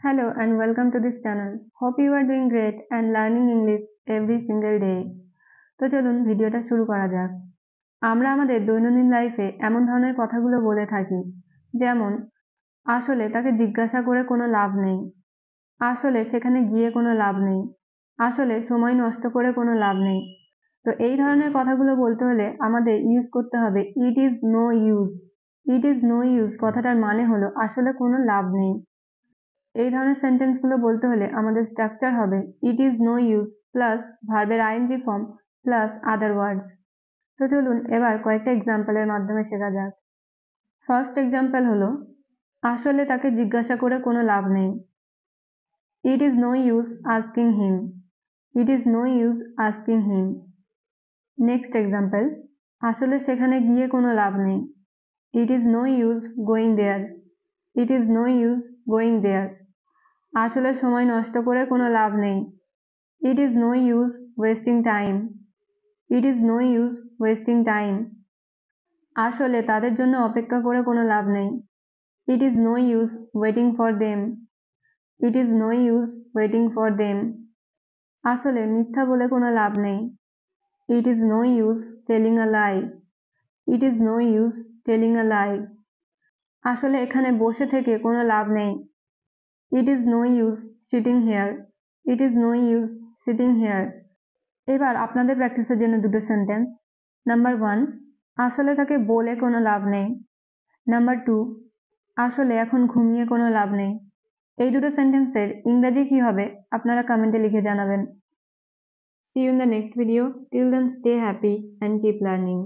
Hello and welcome to this channel. Hope you are doing great and learning English every single day. তো চলুন ভিডিওটা শুরু করা যাক। আমরা আমাদের দৈনন্দিন লাইফে এমন ধরনের কথাগুলো বলে থাকি, যেমন আসলে তাকে জিজ্ঞাসা করে কোনো লাভ নেই, আসলে সেখানে গিয়ে কোনো লাভ নেই, আসলে সময় নষ্ট করে কোনো লাভ নেই। তো এই ধরনের কথাগুলো বলতে হলে আমাদের ইউজ করতে হবে it is no use. It is no use কথাটার মানে হলো আসলে কোনো লাভ নেই। এই ধরনের সেন্টেন্সগুলো বলতে হলে আমাদের স্ট্রাকচার হবে it is no use plus ভার্বের ING form plus other words. তো চলুন এবার কয়েকটা এক্সাম্পলের মাধ্যমে শেখা যাক। ফার্স্ট এক্সাম্পল হলো আসলে তাকে জিজ্ঞাসা করে কোনো লাভ নেই। It is no use asking him. It is no use asking him. Next example আসলে সেখানে গিয়ে কোনো লাভ নেই। It is no use going there. It is no use going there. আসলে সময় নষ্ট করে কোনো লাভ নেই। It is no use wasting time. It is no use wasting time. আসলে তাদের জন্য অপেক্ষা করে কোনো লাভ নেই। It is no use waiting for them. It is no use waiting for them. আসলে মিথ্যা বলে কোনো লাভ নেই। It is no use telling a lie. It is no use telling a lie. আসলে এখানে বসে থেকে কোনো লাভ নেই। It is no use sitting here. It is no use sitting here. এবার আপনাদের প্র্যাকটিসের জন্য দুটো সেন্টেন্স। নাম্বার 1, আসলে তাকে বলে কোনো লাভ নেই। নাম্বার 2, আসলে এখন ঘুমিয়ে কোনো লাভ নেই। এই দুটো সেন্টেন্সের ইংরেজি কি হবে আপনারা কমেন্টে লিখে জানাবেন। See you in the next video. Till then, stay happy and keep learning.